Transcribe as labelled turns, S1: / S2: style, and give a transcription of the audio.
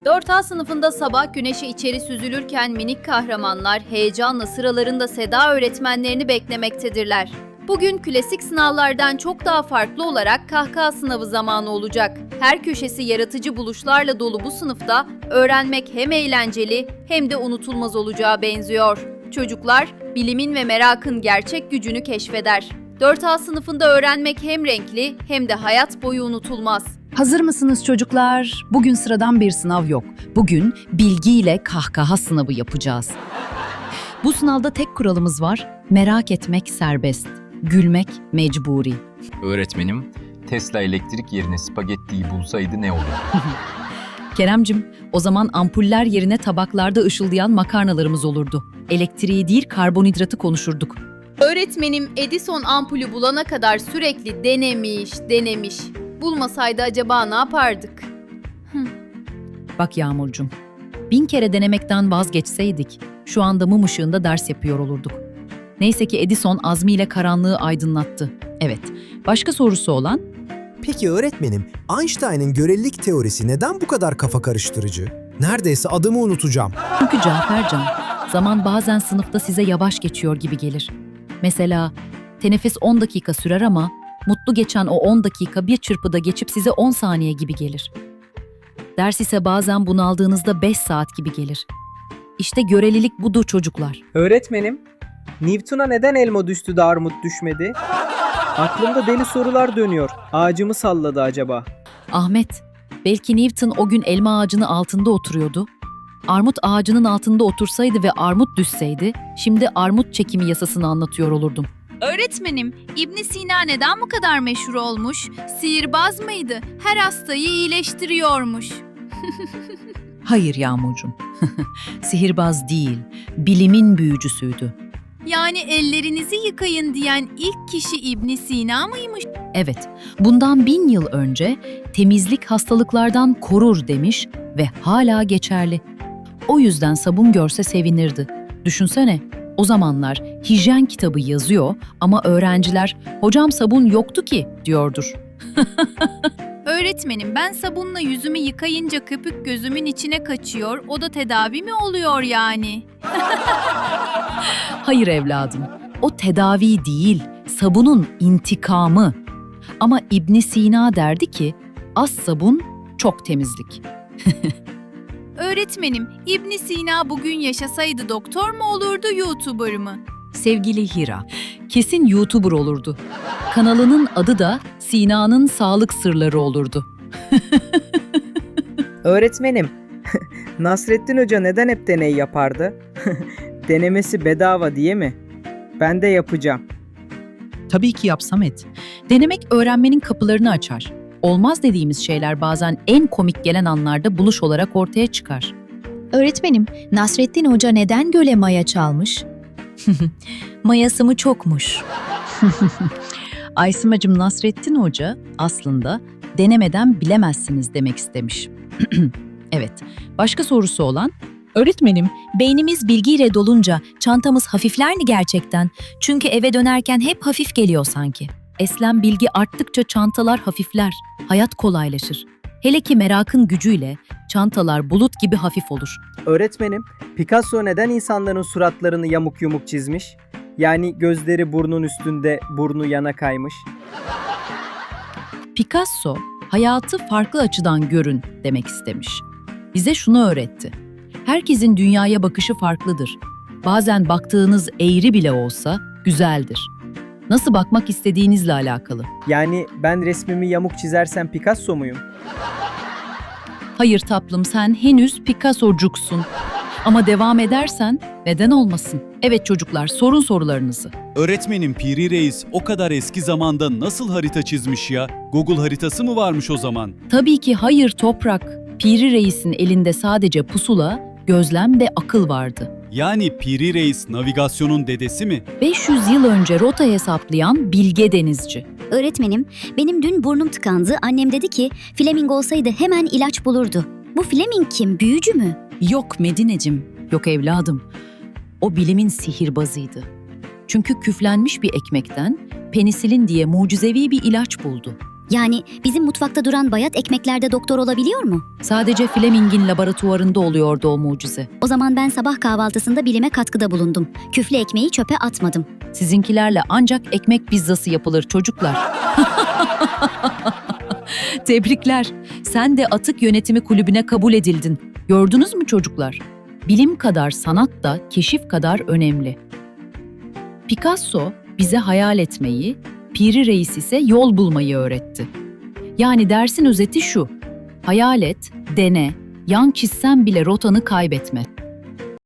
S1: 4A sınıfında sabah güneşi içeri süzülürken minik kahramanlar heyecanla sıralarında Seda öğretmenlerini beklemektedirler. Bugün klasik sınavlardan çok daha farklı olarak kahkaha sınavı zamanı olacak. Her köşesi yaratıcı buluşlarla dolu bu sınıfta öğrenmek hem eğlenceli hem de unutulmaz olacağı benziyor. Çocuklar, bilimin ve merakın gerçek gücünü keşfeder. 4A sınıfında öğrenmek hem renkli hem de hayat boyu unutulmaz.
S2: Hazır mısınız çocuklar? Bugün sıradan bir sınav yok. Bugün bilgiyle kahkaha sınavı yapacağız. Bu sınavda tek kuralımız var. Merak etmek serbest. Gülmek mecburi.
S3: Öğretmenim, Tesla elektrik yerine spagettiyi bulsaydı ne olurdu?
S2: Keremcim, o zaman ampuller yerine tabaklarda ışıldayan makarnalarımız olurdu. Elektriği değil karbonhidratı konuşurduk.
S1: Öğretmenim Edison ampulü bulana kadar sürekli denemiş. Bulmasaydı acaba ne yapardık?
S2: Bak Yağmurcum, 1000 kere denemekten vazgeçseydik, şu anda mum ışığında ders yapıyor olurduk. Neyse ki Edison azmiyle karanlığı aydınlattı. Evet, başka sorusu olan?
S4: Peki öğretmenim, Einstein'ın görelilik teorisi neden bu kadar kafa karıştırıcı? Neredeyse adımı unutacağım.
S2: Çünkü Cafercan, zaman bazen sınıfta size yavaş geçiyor gibi gelir. Mesela teneffüs 10 dakika sürer ama mutlu geçen o 10 dakika bir çırpıda geçip size 10 saniye gibi gelir. Ders ise bazen bunaldığınızda 5 saat gibi gelir. İşte görelilik budur çocuklar.
S5: Öğretmenim, Newton'a neden elma düştü de armut düşmedi? Aklımda deli sorular dönüyor. Ağacımı salladı acaba?
S2: Ahmet, belki Newton o gün elma ağacının altında oturuyordu. Armut ağacının altında otursaydı ve armut düşseydi, şimdi armut çekimi yasasını anlatıyor olurdum.
S6: Öğretmenim, İbn Sina neden bu kadar meşhur olmuş? Sihirbaz mıydı? Her hastayı iyileştiriyormuş.
S2: Hayır Yağmurcuğum, sihirbaz değil, bilimin büyücüsüydü.
S6: Yani ellerinizi yıkayın diyen ilk kişi İbn Sina mıymış?
S2: Evet, bundan 1000 yıl önce temizlik hastalıklardan korur demiş ve hala geçerli. O yüzden sabun görse sevinirdi. Düşünsene, o zamanlar hijyen kitabı yazıyor ama öğrenciler "Hocam sabun yoktu ki" diyordur.
S6: Öğretmenim, ben sabunla yüzümü yıkayınca köpük gözümün içine kaçıyor. O da tedavi mi oluyor yani?
S2: Hayır evladım, o tedavi değil, sabunun intikamı. Ama İbn Sina derdi ki, az sabun, çok temizlik.
S6: Öğretmenim, İbn Sina bugün yaşasaydı doktor mu olurdu, YouTuber mı?
S2: Sevgili Hira, kesin YouTuber olurdu. Kanalının adı da Sina'nın Sağlık Sırları olurdu.
S5: Öğretmenim, Nasrettin Hoca neden hep deney yapardı? Denemesi bedava diye mi? Ben de yapacağım.
S2: Tabii ki yap Samet. Denemek öğrenmenin kapılarını açar. Olmaz dediğimiz şeyler bazen en komik gelen anlarda buluş olarak ortaya çıkar.
S7: Öğretmenim, Nasrettin Hoca neden göle maya çalmış? Mayası mı çokmuş?
S2: Aysımacığım, Nasrettin Hoca aslında denemeden bilemezsiniz demek istemiş. Evet, başka sorusu olan?
S7: Öğretmenim, beynimiz bilgiyle dolunca çantamız hafifler mi gerçekten? Çünkü eve dönerken hep hafif geliyor sanki.
S2: Eslem, bilgi arttıkça çantalar hafifler, hayat kolaylaşır. Hele ki merakın gücüyle çantalar bulut gibi hafif olur.
S5: Öğretmenim, Picasso neden insanların suratlarını yamuk yumuk çizmiş? Yani gözleri burnun üstünde, burnu yana kaymış.
S2: Picasso, hayatı farklı açıdan görün demek istemiş. Bize şunu öğretti. Herkesin dünyaya bakışı farklıdır. Bazen baktığınız eğri bile olsa güzeldir. Nasıl bakmak istediğinizle alakalı.
S5: Yani ben resmimi yamuk çizersem Picasso muyum?
S2: Hayır tatlım, sen henüz Picasso'cuksun. Ama devam edersen neden olmasın? Evet çocuklar, sorun sorularınızı.
S8: Öğretmenim, Piri Reis o kadar eski zamanda nasıl harita çizmiş ya? Google haritası mı varmış o zaman?
S2: Tabii ki hayır Toprak. Piri Reis'in elinde sadece pusula, gözlem ve akıl vardı.
S8: Yani Piri Reis navigasyonun dedesi mi?
S2: 500 yıl önce rota hesaplayan bilge denizci.
S9: Öğretmenim, benim dün burnum tıkandı. Annem dedi ki Fleming olsaydı hemen ilaç bulurdu. Bu Fleming kim? Büyücü mü?
S2: Yok Medineciğim, yok evladım. O bilimin sihirbazıydı. Çünkü küflenmiş bir ekmekten penisilin diye mucizevi bir ilaç buldu.
S9: Yani bizim mutfakta duran bayat ekmeklerde doktor olabiliyor mu?
S2: Sadece Fleming'in laboratuvarında oluyordu o mucize.
S9: O zaman ben sabah kahvaltısında bilime katkıda bulundum. Küflü ekmeği çöpe atmadım.
S2: Sizinkilerle ancak ekmek pizzası yapılır çocuklar. Tebrikler. Sen de Atık Yönetimi Kulübü'ne kabul edildin. Gördünüz mü çocuklar? Bilim kadar sanat da keşif kadar önemli. Picasso bize hayal etmeyi, Piri Reis ise yol bulmayı öğretti. Yani dersin özeti şu: hayal et, dene, yan çizsen bile rotanı kaybetme.